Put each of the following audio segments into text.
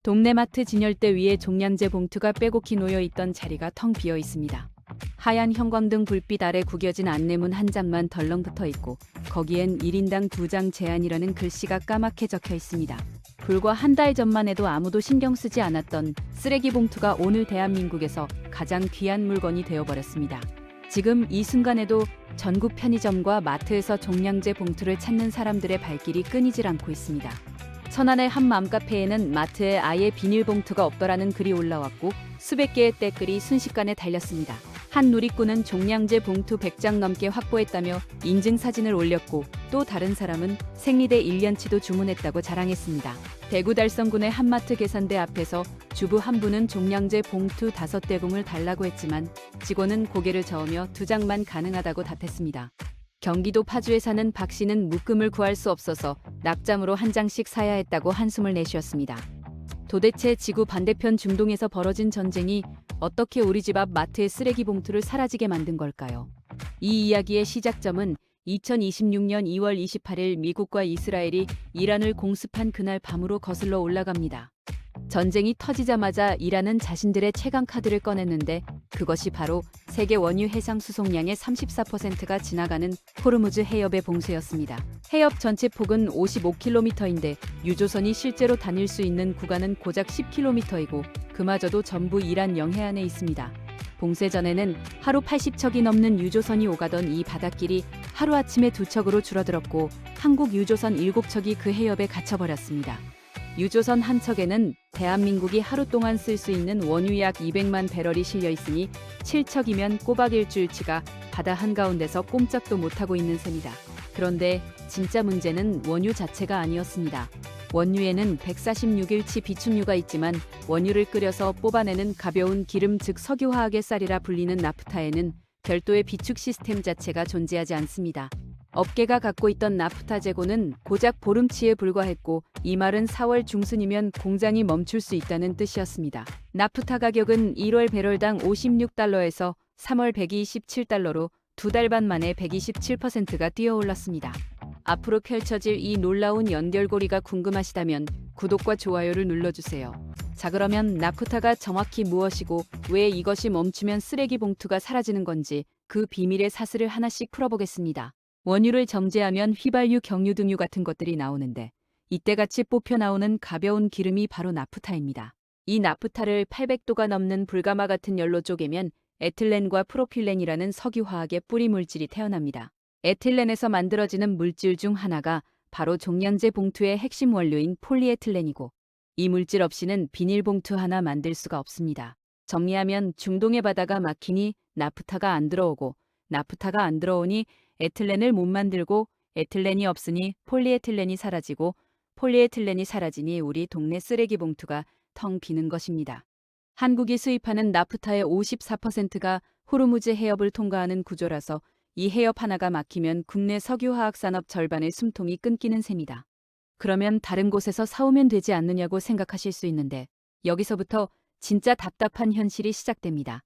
동네 마트 진열대 위에 종량제 봉투가 빼곡히 놓여있던 자리가 텅 비어 있습니다. 하얀 형광등 불빛 아래 구겨진 안내문 한 장만 덜렁 붙어 있고 거기엔 1인당 2장 제한이라는 글씨가 까맣게 적혀 있습니다. 불과 한 달 전만 해도 아무도 신경 쓰지 않았던 쓰레기 봉투가 오늘 대한민국에서 가장 귀한 물건이 되어버렸습니다. 지금 이 순간에도 전국 편의점과 마트에서 종량제 봉투를 찾는 사람들의 발길이 끊이질 않고 있습니다. 천안의 한 맘카페에는 마트에 아예 비닐봉투가 없더라는 글이 올라왔고 수백 개의 댓글이 순식간에 달렸습니다. 한 누리꾼은 종량제 봉투 100장 넘게 확보했다며 인증사진을 올렸고 또 다른 사람은 생리대 1년치도 주문했다고 자랑했습니다. 대구 달성군의 한마트 계산대 앞에서 주부 한 분은 종량제 봉투 5대공을 달라고 했지만 직원은 고개를 저으며 2장만 가능하다고 답했습니다. 경기도 파주에 사는 박 씨는 묶음을 구할 수 없어서 낙장으로 한 장씩 사야 했다고 한숨을 내쉬었습니다. 도대체 지구 반대편 중동에서 벌어진 전쟁이 어떻게 우리 집 앞 마트의 쓰레기 봉투를 사라지게 만든 걸까요? 이 이야기의 시작점은 2026년 2월 28일 미국과 이스라엘이 이란을 공습한 그날 밤으로 거슬러 올라갑니다. 전쟁이 터지자마자 이란은 자신들의 최강 카드를 꺼냈는데 그것이 바로 세계 원유 해상 수송량의 34%가 지나가는 호르무즈 해협의 봉쇄였습니다. 해협 전체 폭은 55km인데 유조선이 실제로 다닐 수 있는 구간은 고작 10km이고 그마저도 전부 이란 영해안에 있습니다. 봉쇄 전에는 하루 80척이 넘는 유조선이 오가던 이 바닷길이 하루아침에 2척으로 줄어들었고 한국 유조선 7척이 그 해협에 갇혀버렸습니다. 유조선 한 척에는 대한민국이 하루 동안 쓸 수 있는 원유 약 200만 배럴이 실려 있으니 7척이면 꼬박 일주일치가 바다 한가운데서 꼼짝도 못하고 있는 셈이다. 그런데 진짜 문제는 원유 자체가 아니었습니다. 원유에는 146일치 비축유가 있지만 원유를 끓여서 뽑아내는 가벼운 기름 즉 석유화학의 쌀이라 불리는 나프타에는 별도의 비축 시스템 자체가 존재하지 않습니다. 업계가 갖고 있던 나프타 재고는 고작 보름치에 불과했고 이 말은 4월 중순이면 공장이 멈출 수 있다는 뜻이었습니다. 나프타 가격은 1월 배럴당 56달러에서 3월 127달러로 2달 반 만에 127%가 뛰어올랐습니다. 앞으로 펼쳐질 이 놀라운 연결고리가 궁금하시다면 구독과 좋아요를 눌러주세요. 자, 그러면 나프타가 정확히 무엇이고 왜 이것이 멈추면 쓰레기 봉투가 사라지는 건지 그 비밀의 사슬을 하나씩 풀어보겠습니다. 원유를 정제하면 휘발유, 경유 등유 같은 것들이 나오는데 이때같이 뽑혀 나오는 가벼운 기름이 바로 나프타입니다. 이 나프타를 800도가 넘는 불가마 같은 열로 쪼개면 에틸렌과 프로필렌이라는 석유화학의 뿌리 물질이 태어납니다. 에틸렌에서 만들어지는 물질 중 하나가 바로 종량제 봉투의 핵심 원료인 폴리에틸렌이고 이 물질 없이는 비닐봉투 하나 만들 수가 없습니다. 정리하면 중동의 바다가 막히니 나프타가 안 들어오고 나프타가 안 들어오니 에틸렌을 못 만들고 에틸렌이 없으니 폴리에틸렌이 사라지고 폴리에틸렌이 사라지니 우리 동네 쓰레기 봉투가 텅 비는 것입니다. 한국이 수입하는 나프타의 54%가 호르무즈 해협을 통과하는 구조라서 이 해협 하나가 막히면 국내 석유화학 산업 절반의 숨통이 끊기는 셈이다. 그러면 다른 곳에서 사오면 되지 않느냐고 생각하실 수 있는데 여기서부터 진짜 답답한 현실이 시작됩니다.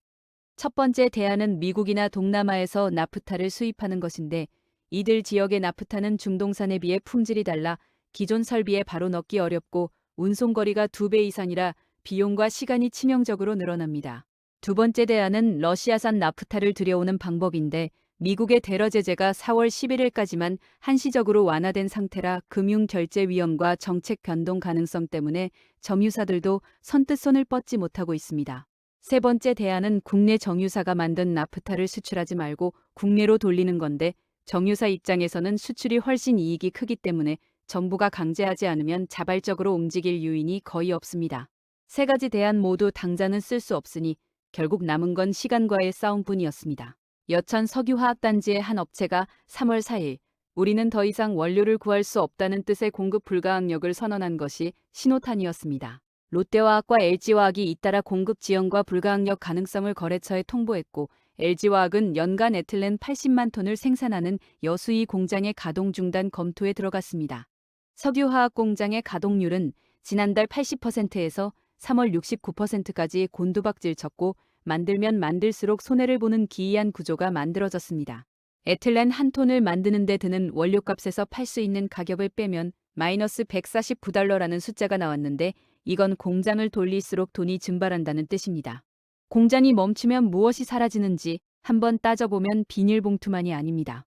첫 번째 대안은 미국이나 동남아에서 나프타를 수입하는 것인데 이들 지역의 나프타는 중동산에 비해 품질이 달라 기존 설비에 바로 넣기 어렵고 운송거리가 2배 이상이라 비용과 시간이 치명적으로 늘어납니다. 두 번째 대안은 러시아산 나프타를 들여오는 방법인데 미국의 대러 제재가 4월 11일까지만 한시적으로 완화된 상태라 금융 결제 위험과 정책 변동 가능성 때문에 점유사들도 선뜻 손을 뻗지 못하고 있습니다. 세 번째 대안은 국내 정유사가 만든 나프타를 수출하지 말고 국내로 돌리는 건데 정유사 입장에서는 수출이 훨씬 이익이 크기 때문에 정부가 강제하지 않으면 자발적으로 움직일 요인이 거의 없습니다. 세 가지 대안 모두 당장은 쓸 수 없으니 결국 남은 건 시간과의 싸움뿐이었습니다. 여천 석유화학단지의 한 업체가 3월 4일 우리는 더 이상 원료를 구할 수 없다는 뜻의 공급 불가항력을 선언한 것이 신호탄이었습니다. 롯데화학과 LG화학이 잇따라 공급 지연과 불가항력 가능성을 거래처에 통보했고 LG화학은 연간 에틸렌 80만 톤을 생산하는 여수이 공장의 가동 중단 검토에 들어갔습니다. 석유화학 공장의 가동률은 지난달 80%에서 3월 69%까지 곤두박질 쳤고 만들면 만들수록 손해를 보는 기이한 구조가 만들어졌습니다. 에틸렌 한 톤을 만드는 데 드는 원료값에서 팔 수 있는 가격을 빼면 마이너스 149달러라는 숫자가 나왔는데 이건 공장을 돌릴수록 돈이 증발한다는 뜻입니다. 공장이 멈추면 무엇이 사라지는지 한번 따져보면 비닐봉투만이 아닙니다.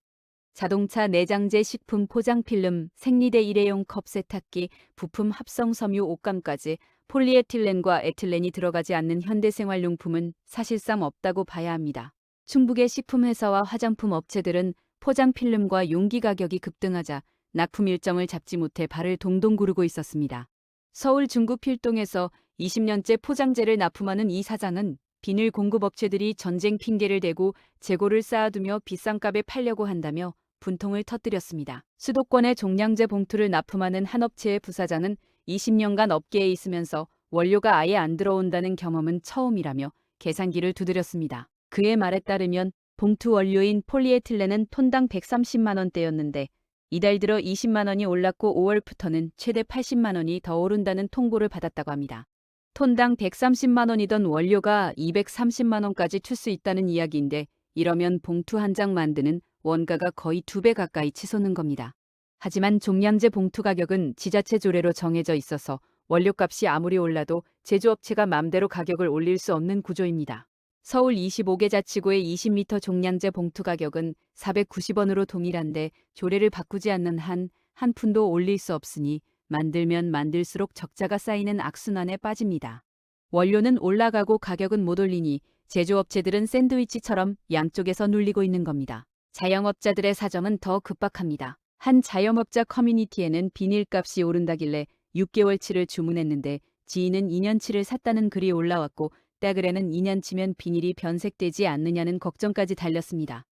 자동차 내장재, 식품 포장 필름, 생리대 일회용 컵 세탁기, 부품 합성 섬유 옷감까지 폴리에틸렌과 에틸렌이 들어가지 않는 현대생활용품은 사실상 없다고 봐야 합니다. 충북의 식품회사와 화장품 업체들은 포장 필름과 용기 가격이 급등하자 납품 일정을 잡지 못해 발을 동동 구르고 있었습니다. 서울 중구 필동에서 20년째 포장재를 납품하는 이 사장은 비닐 공급업체들이 전쟁 핑계를 대고 재고를 쌓아두며 비싼 값에 팔려고 한다며 분통을 터뜨렸습니다. 수도권의 종량제 봉투를 납품하는 한 업체의 부사장은 20년간 업계에 있으면서 원료가 아예 안 들어온다는 경험은 처음이라며 계산기를 두드렸습니다. 그의 말에 따르면 봉투 원료인 폴리에틸렌은 톤당 130만 원대였는데 이달 들어 20만 원이 올랐고 5월부터는 최대 80만 원이 더 오른다는 통보를 받았다고 합니다. 톤당 130만 원이던 원료가 230만 원까지 튈 수 있다는 이야기인데 이러면 봉투 한 장 만드는 원가가 거의 2배 가까이 치솟는 겁니다. 하지만 종량제 봉투 가격은 지자체 조례로 정해져 있어서 원료값이 아무리 올라도 제조업체가 맘대로 가격을 올릴 수 없는 구조입니다. 서울 25개 자치구의 20m 종량제 봉투 가격은 490원으로 동일한데 조례를 바꾸지 않는 한 한 푼도 올릴 수 없으니 만들면 만들수록 적자가 쌓이는 악순환에 빠집니다. 원료는 올라가고 가격은 못 올리니 제조업체들은 샌드위치처럼 양쪽에서 눌리고 있는 겁니다. 자영업자들의 사정은 더 급박합니다. 한 자영업자 커뮤니티에는 비닐값이 오른다길래 6개월치를 주문했는데 지인은 2년치를 샀다는 글이 올라왔고 때그래는 2년치면 비닐이 변색되지 않느냐는 걱정까지 달렸습니다.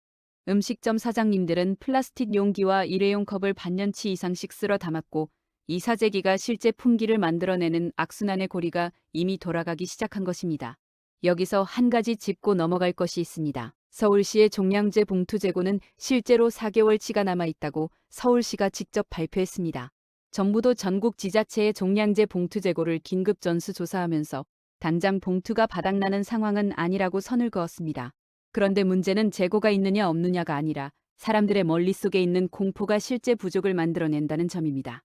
음식점 사장님들은 플라스틱 용기와 일회용 컵을 반년치 이상씩 쓸어 담았고 이 사재기가 실제 품기를 만들어내는 악순환의 고리가 이미 돌아가기 시작한 것입니다. 여기서 한 가지 짚고 넘어갈 것이 있습니다. 서울시의 종량제 봉투 재고는 실제로 4개월치가 남아있다고 서울시가 직접 발표했습니다. 정부도 전국 지자체의 종량제 봉투 재고를 긴급 전수조사하면서 당장 봉투가 바닥나는 상황은 아니라고 선을 그었습니다. 그런데 문제는 재고가 있느냐 없느냐가 아니라 사람들의 머릿속에 있는 공포가 실제 부족을 만들어낸다는 점입니다.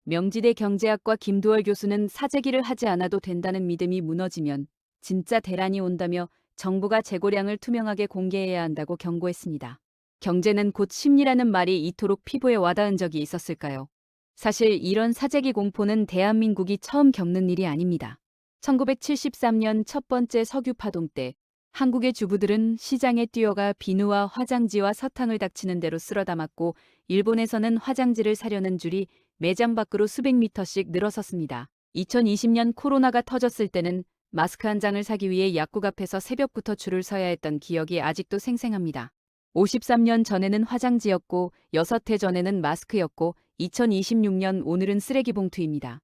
명지대 경제학과 김두월 교수는 사재기를 하지 않아도 된다는 믿음이 무너지면 진짜 대란이 온다며 정부가 재고량을 투명하게 공개해야 한다고 경고했습니다. 경제는 곧 심리라는 말이 이토록 피부에 와닿은 적이 있었을까요? 사실 이런 사재기 공포는 대한민국이 처음 겪는 일이 아닙니다. 1973년 첫 번째 석유 파동 때 한국의 주부들은 시장에 뛰어가 비누와 화장지와 사탕을 닥치는 대로 쓸어 담았고 일본에서는 화장지를 사려는 줄이 매장 밖으로 수백 미터씩 늘어섰습니다. 2020년 코로나가 터졌을 때는 마스크 한 장을 사기 위해 약국 앞에서 새벽부터 줄을 서야 했던 기억이 아직도 생생합니다. 53년 전에는 화장지였고 6해 전에는 마스크였고 2026년 오늘은 쓰레기 봉투입니다.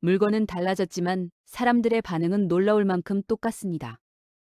물건은 달라졌지만 사람들의 반응은 놀라울 만큼 똑같습니다.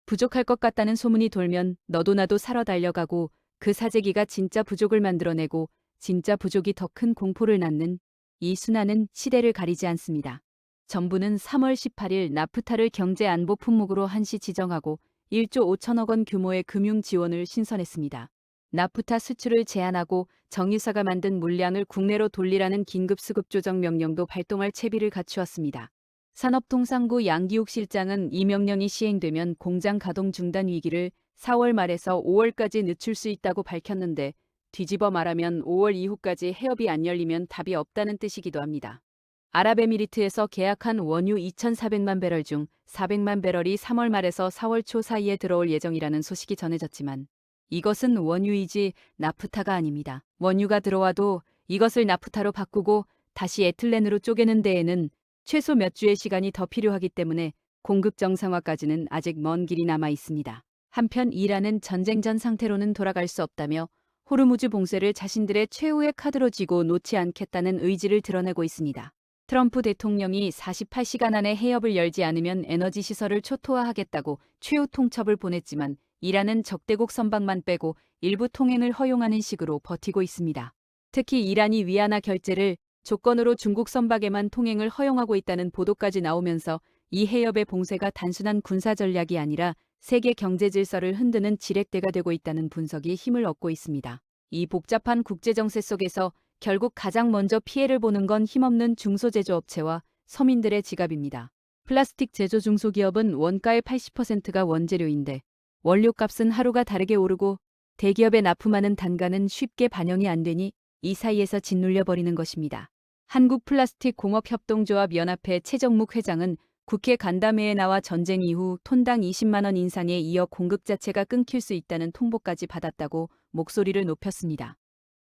부족할 것 같다는 소문이 돌면 너도 나도 사러 달려가고 그 사재기가 진짜 부족을 만들어내고 진짜 부족이 더 큰 공포를 낳는 이 순환은 시대를 가리지 않습니다. 정부는 3월 18일 나프타를 경제안보 품목으로 한시 지정하고 1조 5천억 원 규모의 금융 지원을 신설했습니다. 나프타 수출을 제한하고 정유사가 만든 물량을 국내로 돌리라는 긴급 수급 조정 명령도 발동할 채비를 갖추었습니다. 산업통상부 양기욱 실장은 이 명령이 시행되면 공장 가동 중단 위기를 4월 말에서 5월까지 늦출 수 있다고 밝혔는데 뒤집어 말하면 5월 이후까지 해협이 안 열리면 답이 없다는 뜻이기도 합니다. 아랍에미리트에서 계약한 원유 2,400만 배럴 중 400만 배럴이 3월 말에서 4월 초 사이에 들어올 예정이라는 소식이 전해졌지만 이것은 원유이지 나프타가 아닙니다. 원유가 들어와도 이것을 나프타로 바꾸고 다시 에틸렌으로 쪼개는 데에는 최소 몇 주의 시간이 더 필요하기 때문에 공급 정상화까지는 아직 먼 길이 남아 있습니다. 한편 이란은 전쟁 전 상태로는 돌아갈 수 없다며 호르무즈 봉쇄를 자신들의 최후의 카드로 쥐고 놓지 않겠다는 의지를 드러내고 있습니다. 트럼프 대통령이 48시간 안에 해협을 열지 않으면 에너지 시설을 초토화하겠다고 최후 통첩을 보냈지만 이란은 적대국 선박만 빼고 일부 통행을 허용하는 식으로 버티고 있습니다. 특히 이란이 위안화 결제를 조건으로 중국 선박에만 통행을 허용하고 있다는 보도까지 나오면서 이 해협의 봉쇄가 단순한 군사 전략이 아니라 세계 경제 질서를 흔드는 지렛대가 되고 있다는 분석이 힘을 얻고 있습니다. 이 복잡한 국제 정세 속에서 결국 가장 먼저 피해를 보는 건 힘없는 중소제조업체와 서민들의 지갑입니다. 플라스틱 제조 중소기업은 원가의 80%가 원재료인데 원료값은 하루가 다르게 오르고 대기업에 납품하는 단가는 쉽게 반영이 안 되니 이 사이에서 짓눌려 버리는 것입니다. 한국플라스틱공업협동조합 연합회 최정묵 회장은 국회 간담회에 나와 전쟁 이후 톤당 20만 원 인상에 이어 공급 자체가 끊길 수 있다는 통보까지 받았다고 목소리를 높였습니다.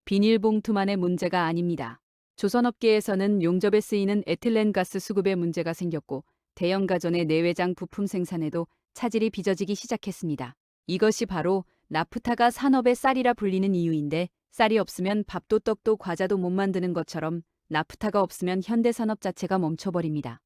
비닐봉투만의 문제가 아닙니다. 조선업계에서는 용접에 쓰이는 에틸렌 가스 수급에 문제가 생겼고 대형 가전의 내외장 부품 생산에도 차질이 빚어지기 시작했습니다. 이것이 바로 나프타가 산업의 쌀이라 불리는 이유인데 쌀이 없으면 밥도 떡도 과자도 못 만드는 것처럼 나프타가 없으면 현대산업 자체가 멈춰버립니다.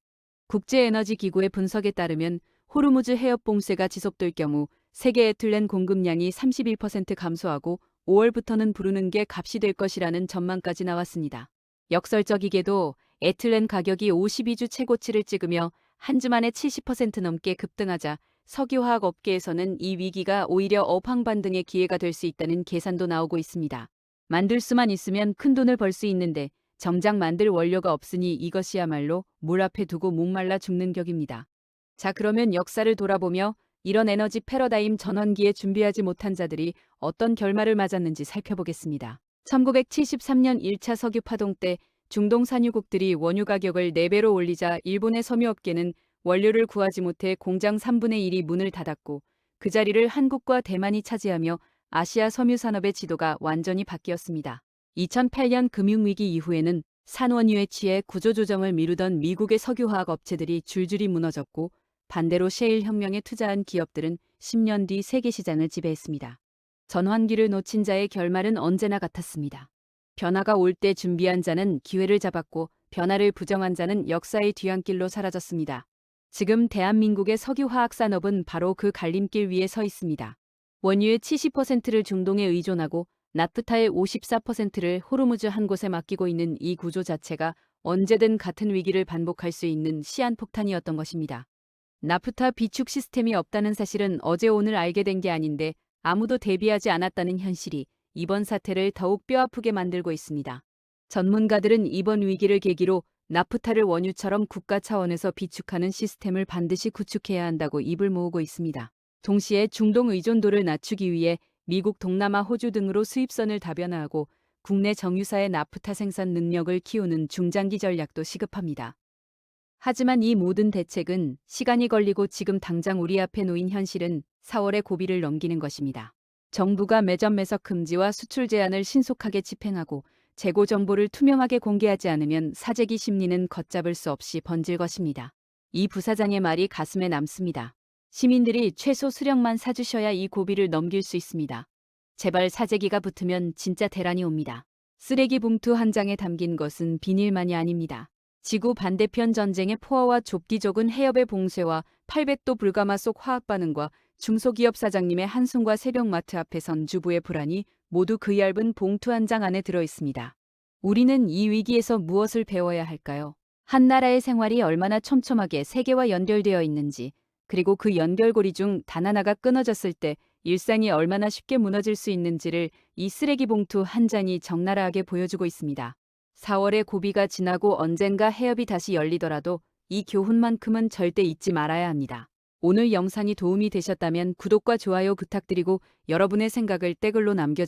국제에너지기구의 분석에 따르면 호르무즈 해협 봉쇄가 지속될 경우 세계 에틸렌 공급량이 31% 감소하고 5월부터는 부르는 게 값이 될 것이라는 전망까지 나왔습니다. 역설적이게도 에틸렌 가격이 52주 최고치를 찍으며 한 주 만에 70% 넘게 급등하자 석유화학 업계에서는 이 위기가 오히려 업황 반등의 기회가 될 수 있다는 계산도 나오고 있습니다. 만들 수만 있으면 큰 돈을 벌 수 있는데 정작 만들 원료가 없으니 이것이야말로 물 앞에 두고 목말라 죽는 격입니다. 자, 그러면 역사를 돌아보며 이런 에너지 패러다임 전환기에 준비하지 못한 자들이 어떤 결말을 맞았는지 살펴보겠습니다. 1973년 1차 석유 파동 때 중동 산유국들이 원유 가격을 4배로 올리자 일본의 섬유업계는 원료를 구하지 못해 공장 3분의 1이 문을 닫았고 그 자리를 한국과 대만이 차지하며 아시아 섬유 산업의 지도가 완전히 바뀌었습니다. 2008년 금융위기 이후에는 산원유에 취해 구조조정을 미루던 미국의 석유화학 업체들이 줄줄이 무너졌고 반대로 셰일 혁명에 투자한 기업들은 10년 뒤 세계 시장을 지배했습니다. 전환기를 놓친 자의 결말은 언제나 같았습니다. 변화가 올 때 준비한 자는 기회를 잡았고 변화를 부정한 자는 역사의 뒤안길로 사라졌습니다. 지금 대한민국의 석유화학 산업은 바로 그 갈림길 위에 서 있습니다. 원유의 70%를 중동에 의존하고 나프타의 54%를 호르무즈 한 곳에 맡기고 있는 이 구조 자체가 언제든 같은 위기를 반복할 수 있는 시한폭탄이었던 것입니다. 나프타 비축 시스템이 없다는 사실은 어제 오늘 알게 된 게 아닌데 아무도 대비하지 않았다는 현실이 이번 사태를 더욱 뼈아프게 만들고 있습니다. 전문가들은 이번 위기를 계기로 나프타를 원유처럼 국가 차원에서 비축하는 시스템을 반드시 구축해야 한다고 입을 모으고 있습니다. 동시에 중동 의존도를 낮추기 위해 미국, 동남아, 호주 등으로 수입선을 다변화하고 국내 정유사의 나프타 생산 능력을 키우는 중장기 전략도 시급합니다. 하지만 이 모든 대책은 시간이 걸리고 지금 당장 우리 앞에 놓인 현실은 4월의 고비를 넘기는 것입니다. 정부가 매점 매석 금지와 수출 제한을 신속하게 집행하고 재고 정보를 투명하게 공개하지 않으면 사재기 심리는 걷잡을 수 없이 번질 것입니다. 이 부사장의 말이 가슴에 남습니다. 시민들이 최소 수량만 사주셔야 이 고비를 넘길 수 있습니다. 제발 사재기가 붙으면 진짜 대란이 옵니다. 쓰레기 봉투 한 장에 담긴 것은 비닐만이 아닙니다. 지구 반대편 전쟁의 포화와 좁기 좁은 해협의 봉쇄와 800도 불가마 속 화학 반응과 중소기업 사장님의 한숨과 새벽마트 앞에 선 주부의 불안이 모두 그 얇은 봉투 한 장 안에 들어 있습니다. 우리는 이 위기에서 무엇을 배워야 할까요? 한 나라의 생활이 얼마나 촘촘하게 세계와 연결되어 있는지, 그리고 그 연결고리 중 단 하나가 끊어졌을 때 일상이 얼마나 쉽게 무너질 수 있는지를 이 쓰레기 봉투 한 장이 적나라하게 보여주고 있습니다. 4월의 고비가 지나고 언젠가 해협이 다시 열리더라도 이 교훈만큼은 절대 잊지 말아야 합니다. 오늘 영상이 도움이 되셨다면 구독과 좋아요 부탁드리고 여러분의 생각을 댓글로 남겨주세요.